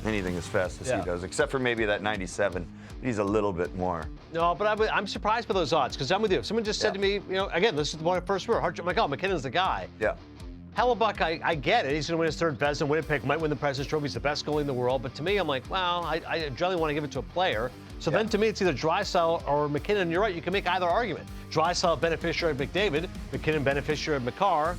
anything as fast as he does, except for maybe that 97. He's a little bit more. No, but I'm surprised by those odds, because I'm with you. Someone just said to me, again, this is the first word. I'm like, oh, McKinnon's the guy. Yeah. Hellebuck, I get it. He's going to win his third Vezina. Winnipeg might win the President's Trophy. He's the best goalie in the world. But to me, I'm like, well, I generally want to give it to a player. So then to me, it's either Draisaitl or McKinnon. You're right. You can make either argument. Draisaitl, beneficiary of McDavid. McKinnon, beneficiary of Makar.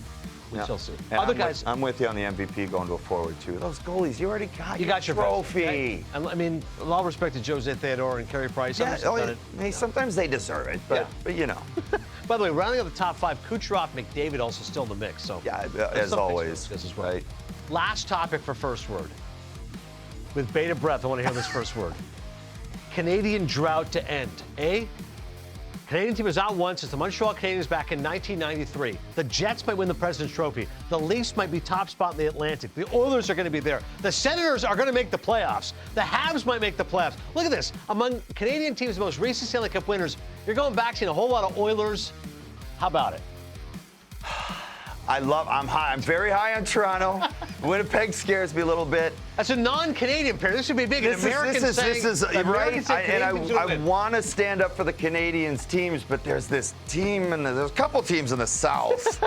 We shall see. And Other guys. I'm with you on the MVP going to a forward, too. Those goalies, you already got your trophy. Right? And, I mean, a lot of respect to Jose Theodore and Carey Price. Sometimes they deserve it, but you know. By the way, rounding out the top five, Kucherov, McDavid also still in the mix. So as always. As well. Right. Last topic for first word. With bated breath, I want to hear this first word. Canadian drought to end. Canadian team has not won since the Montreal Canadiens back in 1993. The Jets might win the President's Trophy. The Leafs might be top spot in the Atlantic. The Oilers are going to be there. The Senators are going to make the playoffs. The Habs might make the playoffs. Look at this. Among Canadian teams' most recent Stanley Cup winners, you're going back seeing a whole lot of Oilers. How about it? I'm very high on Toronto. Winnipeg scares me a little bit. That's a non-Canadian pair. This would be big. This is right. I want to stand up for the Canadians teams, but there's this team and there's a couple teams in the South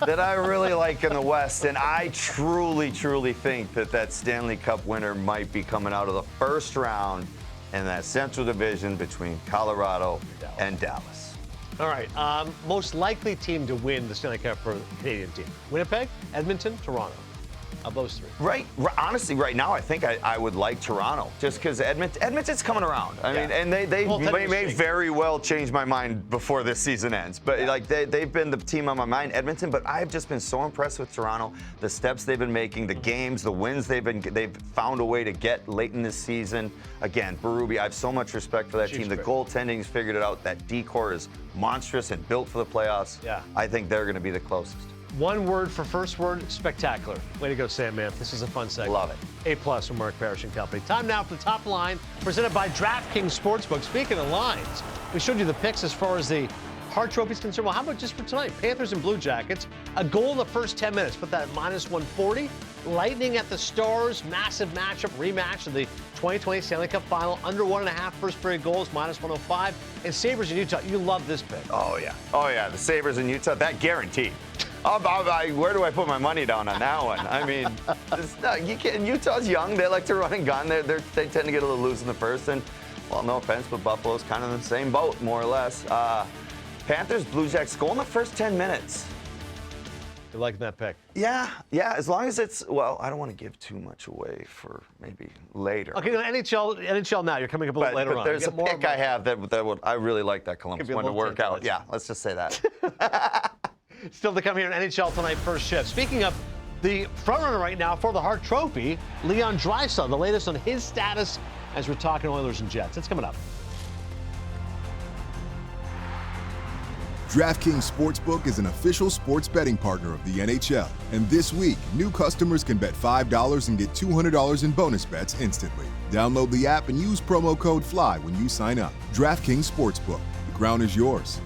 that I really like in the West, and I truly think that Stanley Cup winner might be coming out of the first round in that Central Division between Colorado and Dallas. All right. Most likely team to win the Stanley Cup for the Canadian team: Winnipeg, Edmonton, Toronto. Of those three. Right. Honestly, right now, I think I would like Toronto, just because Edmonton's coming around. I mean, and they may very well change my mind before this season ends. But like they've been the team on my mind, Edmonton. But I've just been so impressed with Toronto, the steps they've been making, the games, the wins they've found a way to get late in this season. Again, Berube, I have so much respect for that team. The goaltending's figured it out. That decor is monstrous and built for the playoffs. Yeah. I think they're going to be the closest. One word for first word: spectacular. Way to go, Sam, man. This is a fun segment. Love it. A+ from Mark Parrish and Company. Time now for the top line, presented by DraftKings Sportsbook. Speaking of lines, we showed you the picks as far as the Hart Trophy is concerned. Well, how about just for tonight? Panthers and Blue Jackets. A goal in the first 10 minutes. Put that at -140. Lightning at the Stars. Massive matchup, rematch of the 2020 Stanley Cup Final. Under 1.5 first period goals, -105. And Sabres in Utah. You love this pick. Oh, yeah. The Sabres in Utah, that guaranteed. Where do I put my money down on that one? I mean, Utah's young. They like to run and gun. They tend to get a little loose in the first. And, well, no offense, but Buffalo's kind of in the same boat, more or less. Panthers, Blue Jackets, goal in the first 10 minutes. You liking that pick? Yeah. As long as it's, well, I don't want to give too much away for maybe later. Okay, NHL now. You're coming up a little later on. But there's a pick I have that would, I really like that Columbus one to work out. Yeah, let's just say that. Still to come here in NHL Tonight first shift. Speaking of the frontrunner right now for the Hart Trophy, Leon Draisaitl. The latest on his status as we're talking Oilers and Jets. It's coming up. DraftKings Sportsbook is an official sports betting partner of the NHL. And this week, new customers can bet $5 and get $200 in bonus bets instantly. Download the app and use promo code FLY when you sign up. DraftKings Sportsbook. The crown is yours.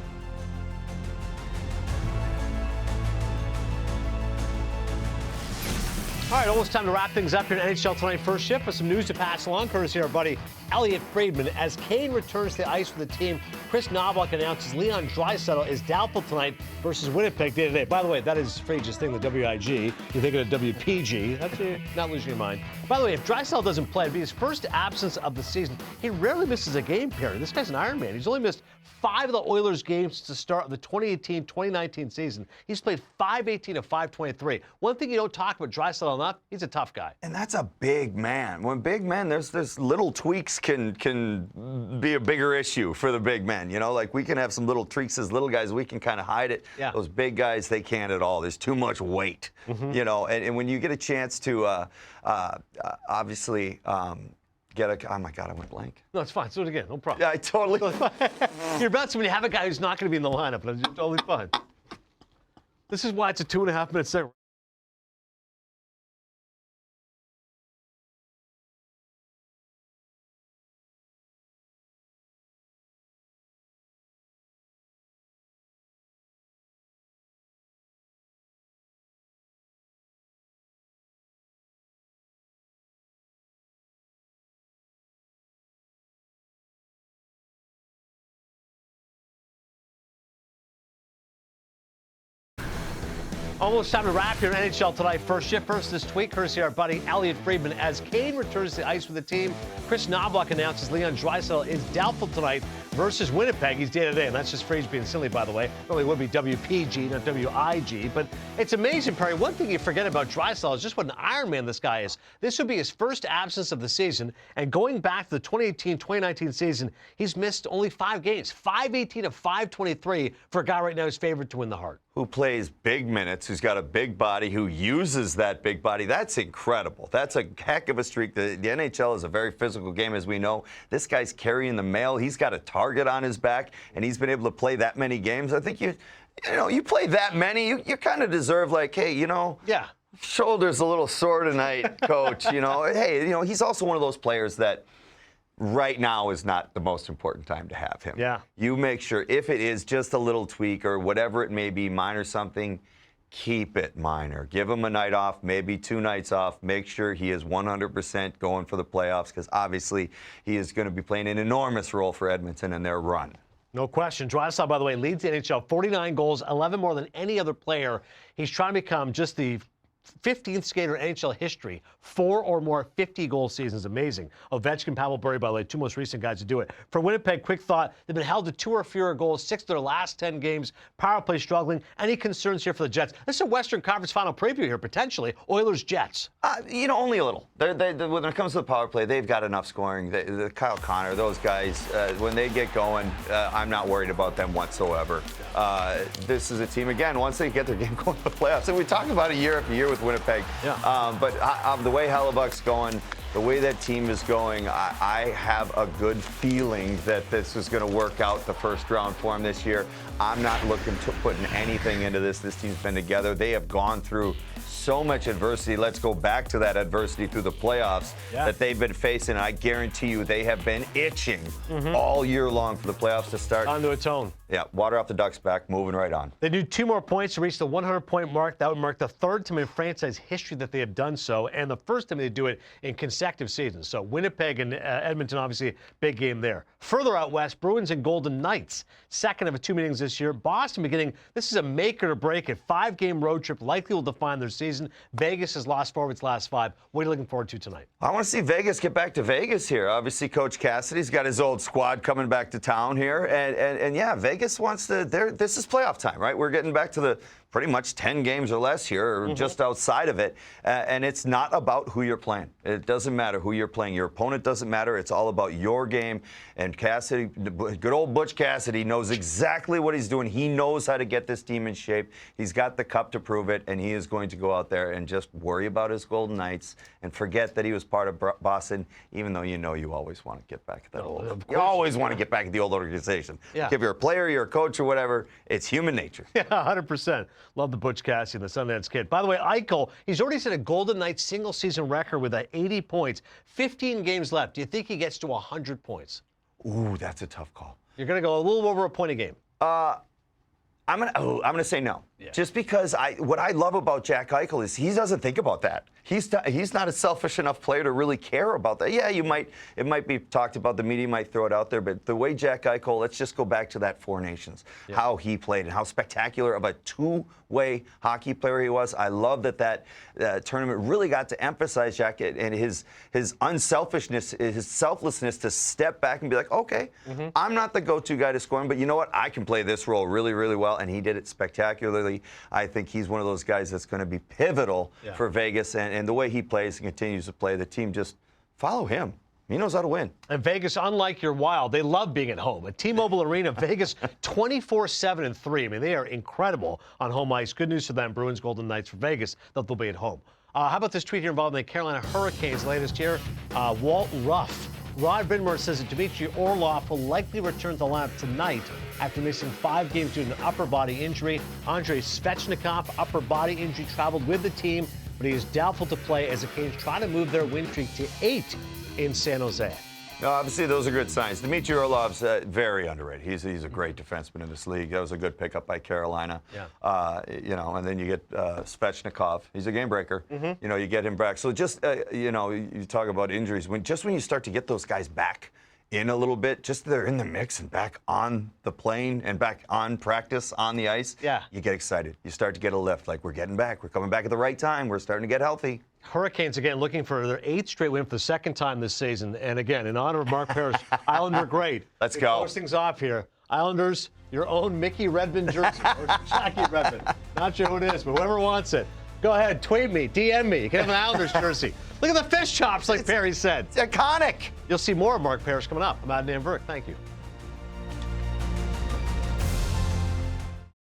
All right, almost time to wrap things up here in NHL Tonight first shift with some news to pass along, courtesy of our buddy Elliot Friedman. As Kane returns to the ice for the team, Chris Knoblauch announces Leon Draisaitl is doubtful tonight versus Winnipeg day-to-day. By the way, that is Frage's thing, the WIG. You're thinking of WPG. That's not losing your mind. By the way, if Draisaitl doesn't play, it'd be his first absence of the season. He rarely misses a game, Perry. This guy's an Iron Man. He's only missed 5 of the Oilers games since the start of the 2018-2019 season. He's played 518 of 523. One thing you don't talk about Draisaitl enough, he's a tough guy. And that's a big man. When big men, there's little tweaks can be a bigger issue for the big men. You know, like we can have some little tweaks as little guys, we can kind of hide it. Yeah. Those big guys, they can't at all. There's too much weight. You know, and when you get a chance to obviously get a, oh my God, I went blank. No, it's fine. Do it again. No problem. Yeah, I totally. You're about to when you have a guy who's not going to be in the lineup, and it's totally fine. This is why it's a 2.5 minute segment. Almost time to wrap here in NHL Tonight first shift. First this tweet, courtesy of our buddy Elliot Friedman. As Kane returns to the ice with the team, Chris Knoblauch announces Leon Draisaitl is doubtful tonight versus Winnipeg. He's day-to-day, and that's just phrase being silly, by the way. Normally it would be WPG, not WIG. But it's amazing, Perry. One thing you forget about Draisaitl is just what an Iron Man this guy is. This would be his first absence of the season, and going back to the 2018-2019 season, he's missed only 5 games. 518 of 523 for a guy right now who's favored to win the Hart. Who plays big minutes, who's got a big body, who uses that big body. That's incredible. That's a heck of a streak. The NHL is a very physical game, as we know. This guy's carrying the mail. He's got a target on his back, and he's been able to play that many games. I think you play that many, you kind of deserve, like, hey, yeah, shoulder's a little sore tonight, coach. Hey, he's also one of those players that right now is not the most important time to have him. Yeah. You make sure, if it is just a little tweak or whatever it may be, minor something, keep it minor. Give him a night off, maybe 2 nights off. Make sure he is 100% going for the playoffs, because obviously he is going to be playing an enormous role for Edmonton in their run. No question. Draisaitl, by the way, leads the NHL, 49 goals, 11 more than any other player. He's trying to become just the 15th skater in NHL history, 4 or more 50-goal seasons. Amazing. Ovechkin, Pavel Bure, by the way, 2 most recent guys to do it. For Winnipeg, quick thought, they've been held to 2 or fewer goals, 6 of their last 10 games. Power play struggling. Any concerns here for the Jets? This is a Western Conference final preview here, potentially. Oilers-Jets. Only a little. When it comes to the power play, they've got enough scoring. Kyle Connor, those guys, when they get going, I'm not worried about them whatsoever. This is a team, again, once they get their game going to the playoffs, and we talk about it year after year with Winnipeg. Yeah. But the way Hellebuck's going, the way that team is going, I have a good feeling that this is going to work out the first round for him this year. I'm not looking to putting anything into this. This team's been together. They have gone through so much adversity. Let's go back to that adversity through the playoffs that they've been facing. I guarantee you they have been itching all year long for the playoffs to start. On to atone. Yeah, water off the duck's back, moving right on. They need 2 more points to reach the 100-point mark. That would mark the 3rd time in franchise history that they have done so, and the 1st time they do it in consecutive seasons. So Winnipeg and Edmonton, obviously, big game there. Further out west, Bruins and Golden Knights. 2nd of 2 meetings this year. Boston beginning, this is a make or break it. 5-game road trip likely will define their season. Vegas has lost 4 of its last 5. What are you looking forward to tonight? I want to see Vegas get back to Vegas here. Obviously, Coach Cassidy's got his old squad coming back to town here. And yeah, Vegas wants to, this is playoff time, right? We're getting back to the pretty much 10 games or less here, or just outside of it. And it's not about who you're playing. It doesn't matter who you're playing. Your opponent doesn't matter. It's all about your game. And Cassidy, good old Butch Cassidy, knows exactly what he's doing. He knows how to get this team in shape. He's got the cup to prove it, and he is going to go out there and just worry about his Golden Knights and forget that he was part of Boston, even though you always want to get back at that old. You always want to get back at the old organization. Yeah. If you're a player, you're a coach, or whatever, it's human nature. Yeah, 100%. Love the Butch Cassidy and the Sundance Kid. By the way, Eichel, he's already set a Golden Knights single-season record with 80 points. 15 games left. Do you think he gets to 100 points? Ooh, that's a tough call. You're going to go a little over a point a game. I'm gonna say no. Yeah. Just because what I love about Jack Eichel is he doesn't think about that. He's not a selfish enough player to really care about that. Yeah, it might be talked about. The media might throw it out there, but the way Jack Eichel, let's just go back to that 4 Nations, how he played and how spectacular of a 2-way hockey player he was. I love that tournament really got to emphasize Jack and his unselfishness, his selflessness to step back and be like, okay, I'm not the go-to guy to scoring, but you know what? I can play this role really, really well, and he did it spectacularly. I think he's one of those guys that's going to be pivotal for Vegas, and the way he plays and continues to play, the team just follow him. He knows how to win. And Vegas, unlike your Wild, they love being at home. At T-Mobile Arena, Vegas 24/7-3. I mean, they are incredible on home ice. Good news for them, Bruins, Golden Knights for Vegas, that they'll be at home. How about this tweet here involving the Carolina Hurricanes latest here? Walt Ruff. Rod Brind'Amour says that Dmitry Orlov will likely return to the lineup tonight after missing 5 games due to an upper body injury. Andrei Svechnikov, upper body injury, traveled with the team, but he is doubtful to play as the Canes try to move their win streak to 8 in San Jose. No, obviously, those are good signs. Dmitry Orlov's very underrated. He's a great defenseman in this league. That was a good pickup by Carolina. Yeah. And then you get Svechnikov. He's a game breaker. You get him back. So just, you talk about injuries. When you start to get those guys back in a little bit, just they're in the mix and back on the plane and back on practice on the ice, you get excited. You start to get a lift. Like, we're getting back. We're coming back at the right time. We're starting to get healthy. Hurricanes, again, looking for their 8th straight win for the 2nd time this season. And again, in honor of Mark Parrish, Islander great. Let's go. Close things off here. Islanders, your own Mickey Redmond jersey, or Jackie Redmond. Not sure who it is, but whoever wants it. Go ahead, tweet me, DM me. You can have an Islanders jersey. Look at the fish chops, like Perry said. It's iconic. You'll see more of Mark Parrish coming up. I'm Adnan Virk. Thank you.